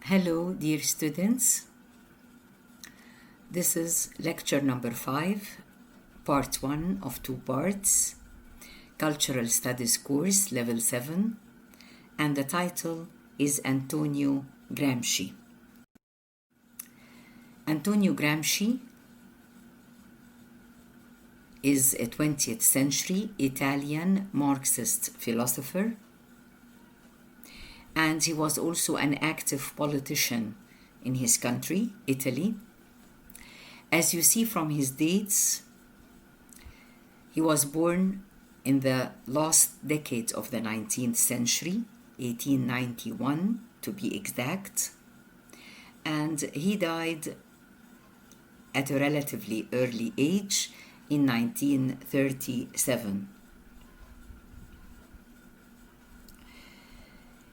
Hello, dear students. This is lecture number 5, part 1 of 2 parts, Cultural Studies course, level 7, and the title is Antonio Gramsci. Antonio Gramsci is a 20th century Italian Marxist philosopher, and he was also an active politician in his country, Italy. As you see from his dates, he was born in the last decade of the 19th century, 1891 to be exact, and he died at a relatively early age in 1937.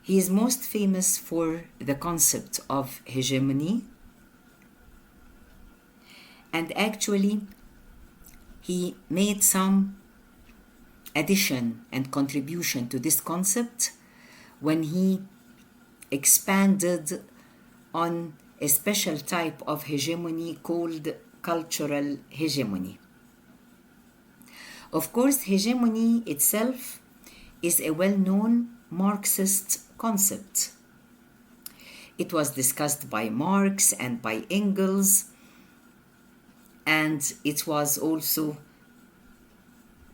He is most famous for the concept of hegemony, and actually he made some addition and contribution to this concept when he expanded on a special type of hegemony called cultural hegemony. Of course, hegemony itself is a well-known Marxist concept. It was discussed by Marx and by Engels, and it was also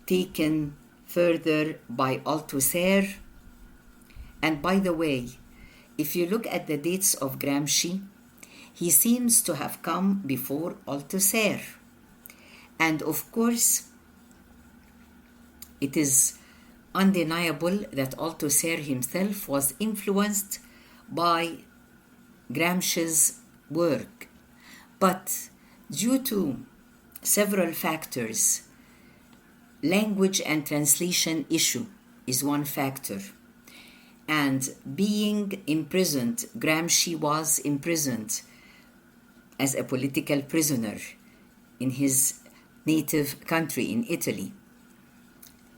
taken further by Althusser. And by the way, if you look at the dates of Gramsci, he seems to have come before Althusser. And of course, it is undeniable that Althusser himself was influenced by Gramsci's work. But due to several factors, language and translation issue is one factor. And being imprisoned, Gramsci was imprisoned as a political prisoner in his native country, in Italy.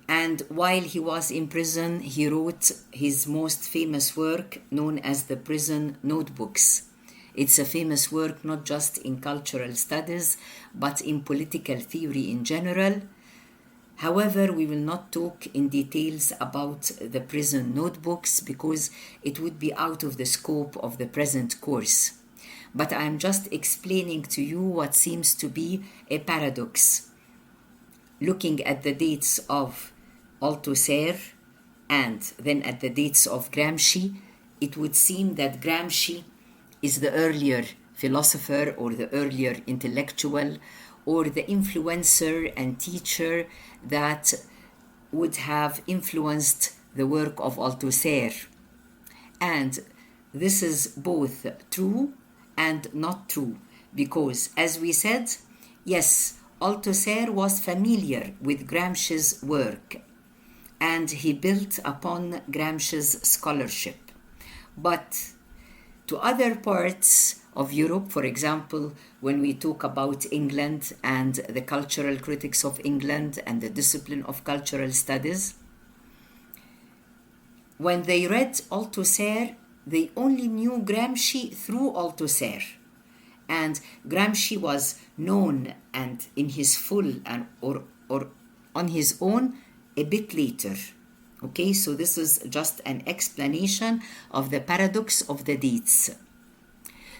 And while he was in prison, he wrote his most famous work known as the Prison Notebooks. It's a famous work not just in cultural studies, but in political theory in general. However, we will not talk in details about the Prison Notebooks because it would be out of the scope of the present course. But I'm just explaining to you what seems to be a paradox. Looking at the dates of Althusser and then at the dates of Gramsci, it would seem that Gramsci is the earlier philosopher or the earlier intellectual or the influencer and teacher that would have influenced the work of Althusser. And this is both true and not true because, as we said, yes, Althusser was familiar with Gramsci's work and he built upon Gramsci's scholarship. But to other parts of Europe, for example, when we talk about England and the cultural critics of England and the discipline of cultural studies, when they read Althusser, they only knew Gramsci through Althusser. And Gramsci was known and in his full or on his own a bit later. Okay, so this is just an explanation of the paradox of the dates.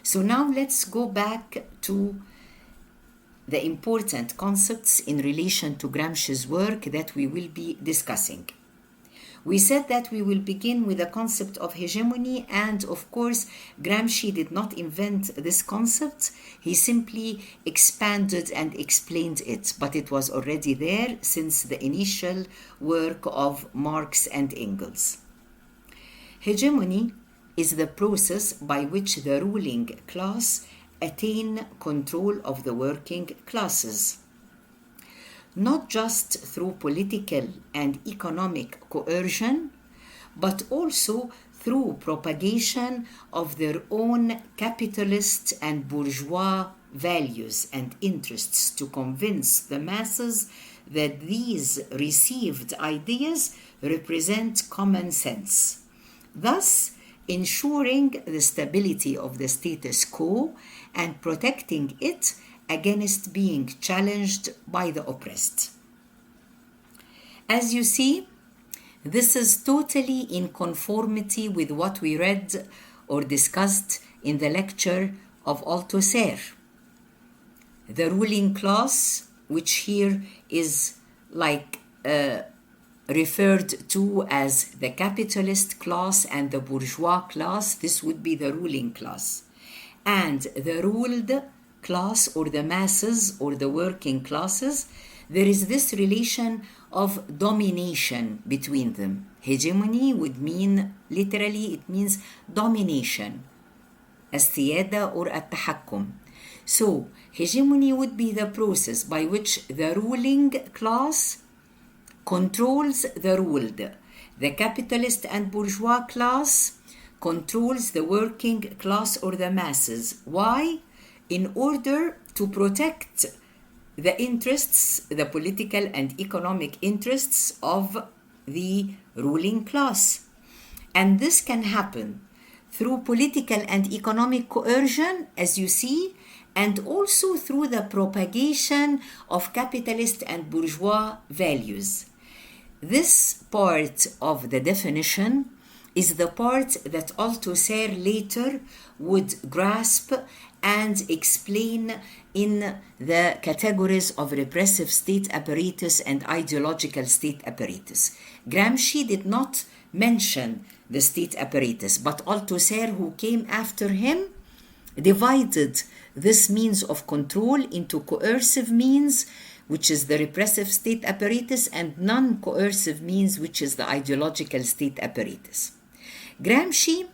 So now let's go back to the important concepts in relation to Gramsci's work that we will be discussing. We said that we will begin with the concept of hegemony, and of course, Gramsci did not invent this concept. He simply expanded and explained it, but it was already there since the initial work of Marx and Engels. Hegemony is the process by which the ruling class attain control of the working classes, not just through political and economic coercion, but also through propagation of their own capitalist and bourgeois values and interests to convince the masses that these received ideas represent common sense. Thus, ensuring the stability of the status quo and protecting it against being challenged by the oppressed. As you see, this is totally in conformity with what we read or discussed in the lecture of Althusser. The ruling class, which here is referred to as the capitalist class and the bourgeois class, this would be the ruling class. And the ruled class, or the masses, or the working classes, there is this relation of domination between them. Hegemony would mean, literally, it means domination, السيادة or التحكم. So, hegemony would be the process by which the ruling class controls the ruled. The capitalist and bourgeois class controls the working class or the masses. Why? In order to protect the interests, the political and economic interests of the ruling class. And this can happen through political and economic coercion, as you see, and also through the propagation of capitalist and bourgeois values. This part of the definition is the part that Althusser later would grasp and explain in the categories of repressive state apparatus and ideological state apparatus. Gramsci did not mention the state apparatus, but Althusser, who came after him, divided this means of control into coercive means, which is the repressive state apparatus, and non-coercive means, which is the ideological state apparatus. Gramsci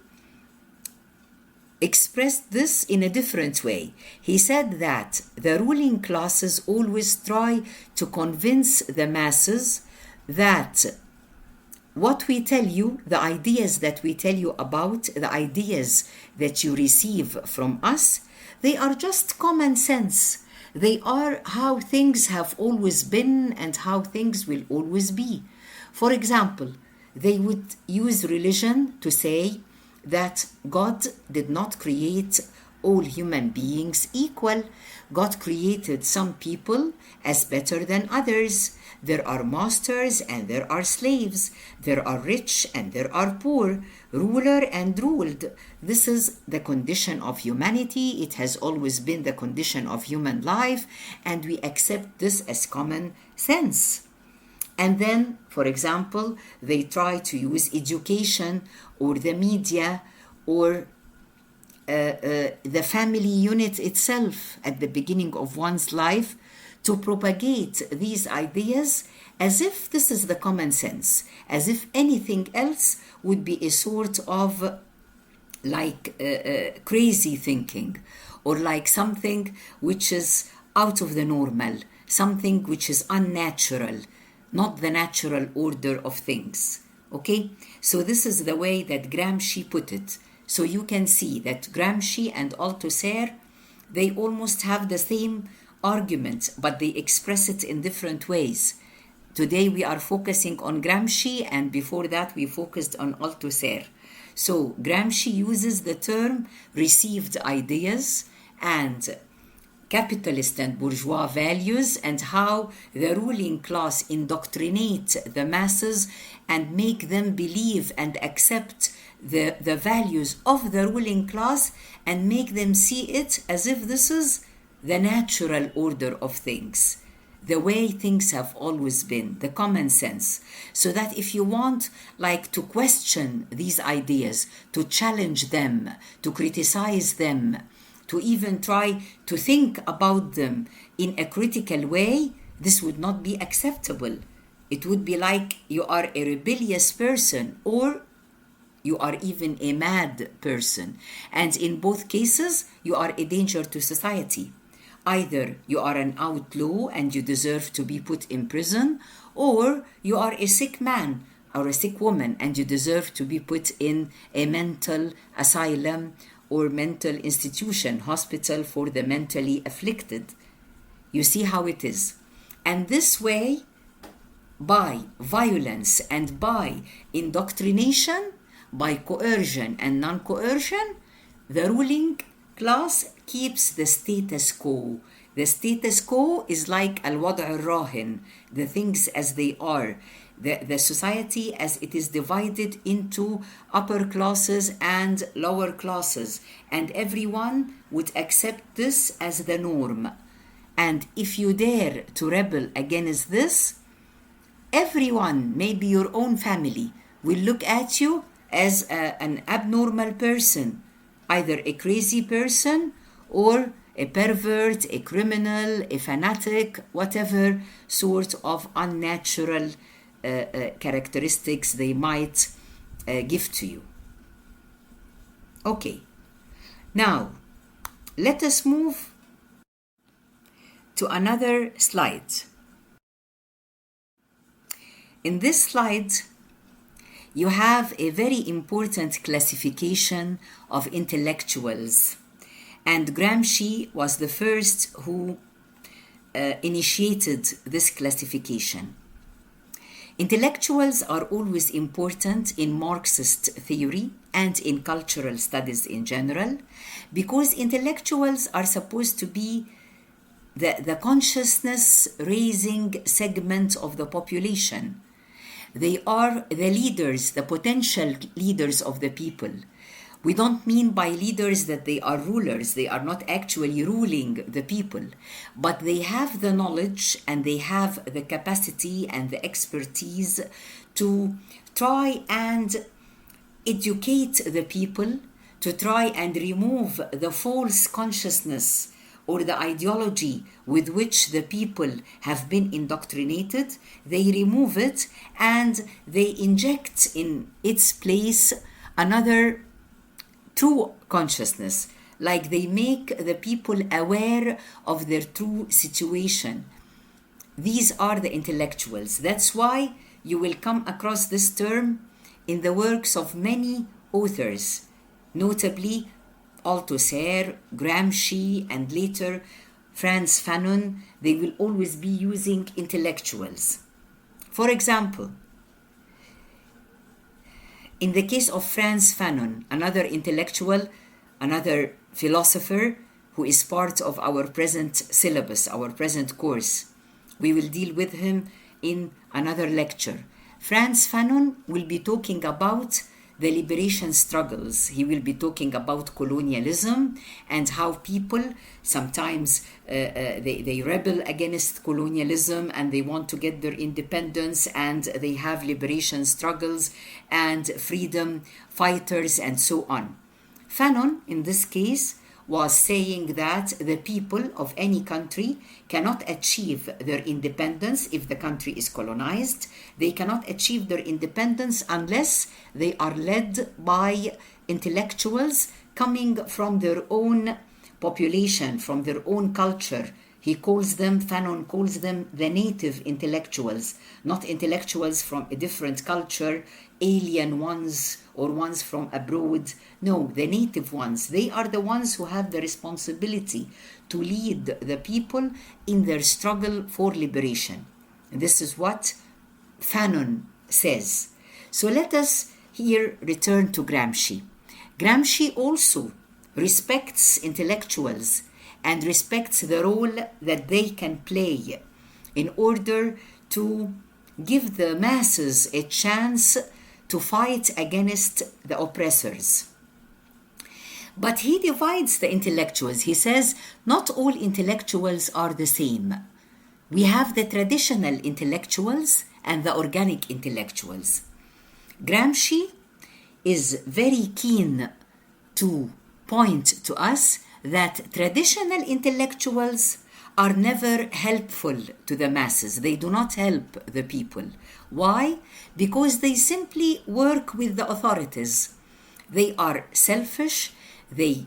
expressed this in a different way. He said that the ruling classes always try to convince the masses that what we tell you, the ideas that we tell you about, the ideas that you receive from us, they are just common sense. They are how things have always been and how things will always be. For example, they would use religion to say that God did not create all human beings equal. God created some people as better than others. There are masters and there are slaves. There are rich and there are poor, ruler and ruled. This is the condition of humanity. It has always been the condition of human life, and we accept this as common sense. And then, for example, they try to use education or the media or the family unit itself at the beginning of one's life to propagate these ideas as if this is the common sense, as if anything else would be a sort of crazy thinking, or like something which is out of the normal, something which is unnatural, not the natural order of things. Okay? So this is the way that Gramsci put it. So you can see that Gramsci and Althusser, they almost have the same argument, but they express it in different ways. Today we are focusing on Gramsci, and before that we focused on Althusser. So Gramsci uses the term received ideas and capitalist and bourgeois values, and how the ruling class indoctrinate the masses and make them believe and accept the values of the ruling class and make them see it as if this is the natural order of things, the way things have always been, the common sense. So that if you want to question these ideas, to challenge them, to criticize them, to even try to think about them in a critical way, this would not be acceptable. It would be like you are a rebellious person, or you are even a mad person. And in both cases, you are a danger to society. Either you are an outlaw and you deserve to be put in prison, or you are a sick man or a sick woman and you deserve to be put in a mental asylum or mental institution, hospital for the mentally afflicted. You see how it is. And this way, by violence and by indoctrination, by coercion and non-coercion, the ruling class keeps the status quo. The status quo is like al-wad' al-rahin, the things as they are. The society as it is divided into upper classes and lower classes, and everyone would accept this as the norm. And if you dare to rebel against this, everyone, maybe your own family, will look at you as an abnormal person, either a crazy person or a pervert, a criminal, a fanatic, whatever sort of unnatural characteristics they might give to you. Okay, now let us move to another slide. In this slide, you have a very important classification of intellectuals, and Gramsci was the first who initiated this classification. Intellectuals are always important in Marxist theory and in cultural studies in general, because intellectuals are supposed to be the consciousness-raising segment of the population. They are the leaders, the potential leaders of the people. We don't mean by leaders that they are rulers. They are not actually ruling the people, but they have the knowledge and they have the capacity and the expertise to try and educate the people, to try and remove the false consciousness or the ideology with which the people have been indoctrinated. They remove it and they inject in its place another true consciousness, like they make the people aware of their true situation. These are the intellectuals. That's why you will come across this term in the works of many authors, notably Althusser, Gramsci, and later Frantz Fanon. They will always be using intellectuals. For example, in the case of Frantz Fanon, another intellectual, another philosopher who is part of our present syllabus, our present course, we will deal with him in another lecture. Frantz Fanon will be talking about the liberation struggles. He will be talking about colonialism and how people sometimes they rebel against colonialism and they want to get their independence, and they have liberation struggles and freedom fighters and so on. Fanon, in this case, was saying that the people of any country cannot achieve their independence if the country is colonized. They cannot achieve their independence unless they are led by intellectuals coming from their own population, from their own culture. Fanon calls them the native intellectuals, not intellectuals from a different culture, alien ones or ones from abroad. No, the native ones. They are the ones who have the responsibility to lead the people in their struggle for liberation. And this is what Fanon says. So let us here return to Gramsci. Gramsci also respects intellectuals and respects the role that they can play in order to give the masses a chance to fight against the oppressors. But he divides the intellectuals. He says, not all intellectuals are the same. We have the traditional intellectuals and the organic intellectuals. Gramsci is very keen to point to us that traditional intellectuals are never helpful to the masses. They do not help the people. Why? Because they simply work with the authorities. They are selfish. They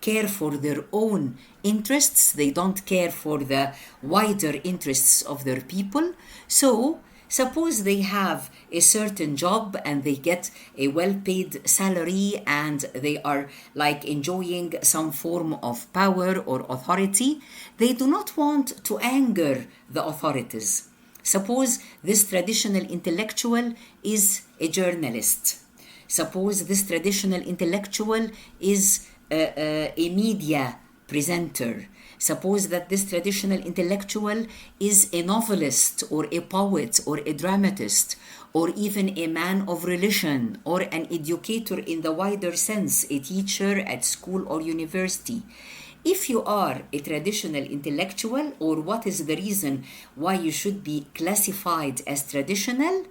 care for their own interests. They don't care for the wider interests of their people. So suppose they have a certain job and they get a well-paid salary and they are enjoying some form of power or authority. They do not want to anger the authorities. Suppose this traditional intellectual is a journalist. Suppose this traditional intellectual is a media presenter. Suppose that this traditional intellectual is a novelist or a poet or a dramatist or even a man of religion or an educator in the wider sense, a teacher at school or university. If you are a traditional intellectual, or what is the reason why you should be classified as traditional?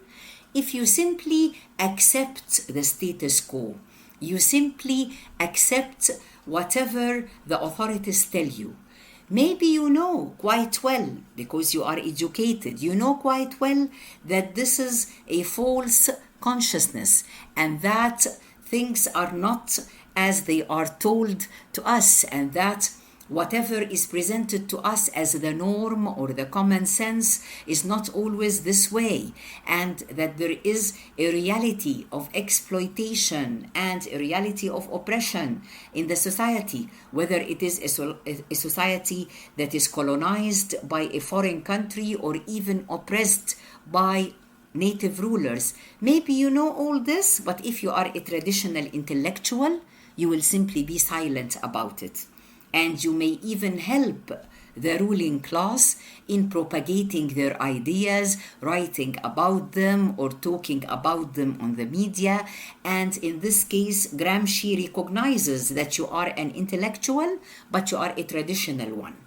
If you simply accept the status quo, you simply accept whatever the authorities tell you. Maybe you know quite well, because you are educated, you know quite well that this is a false consciousness and that things are not as they are told to us, and that whatever is presented to us as the norm or the common sense is not always this way, and that there is a reality of exploitation and a reality of oppression in the society, whether it is a society that is colonized by a foreign country or even oppressed by native rulers. Maybe you know all this, but if you are a traditional intellectual, you will simply be silent about it. And you may even help the ruling class in propagating their ideas, writing about them or talking about them on the media. And in this case, Gramsci recognizes that you are an intellectual, but you are a traditional one.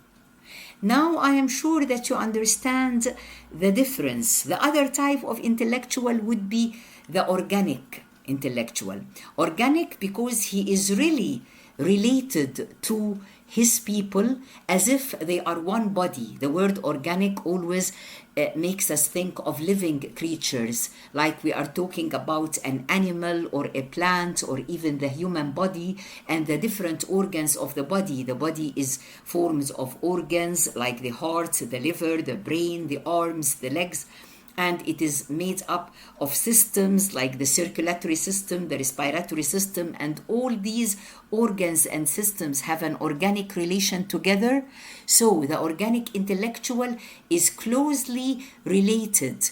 Now I am sure that you understand the difference. The other type of intellectual would be the organic intellectual. Organic because he is really related to his people as if they are one body. The word organic always makes us think of living creatures, like we are talking about an animal or a plant or even the human body and the different organs of the body. The body is forms of organs like the heart, the liver, the brain, the arms, the legs. And it is made up of systems like the circulatory system, the respiratory system, and all these organs and systems have an organic relation together. So the organic intellectual is closely related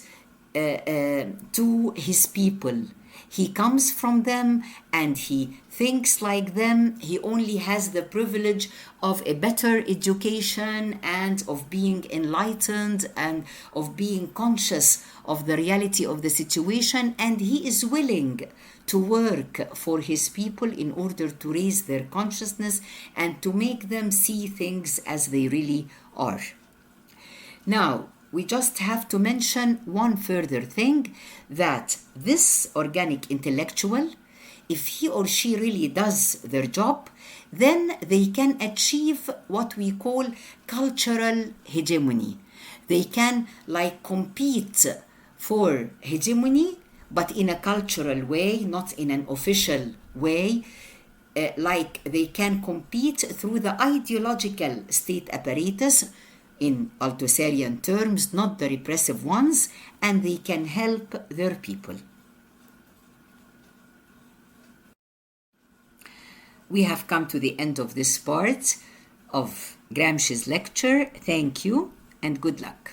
to his people. He comes from them and he thinks like them. He only has the privilege of a better education and of being enlightened and of being conscious of the reality of the situation. And he is willing to work for his people in order to raise their consciousness and to make them see things as they really are. Now, we just have to mention one further thing, that this organic intellectual, if he or she really does their job, then they can achieve what we call cultural hegemony. They can compete for hegemony, but in a cultural way, not in an official way. They can compete through the ideological state apparatus, in Althusserian terms, not the repressive ones, and they can help their people. We have come to the end of this part of Gramsci's lecture. Thank you and good luck.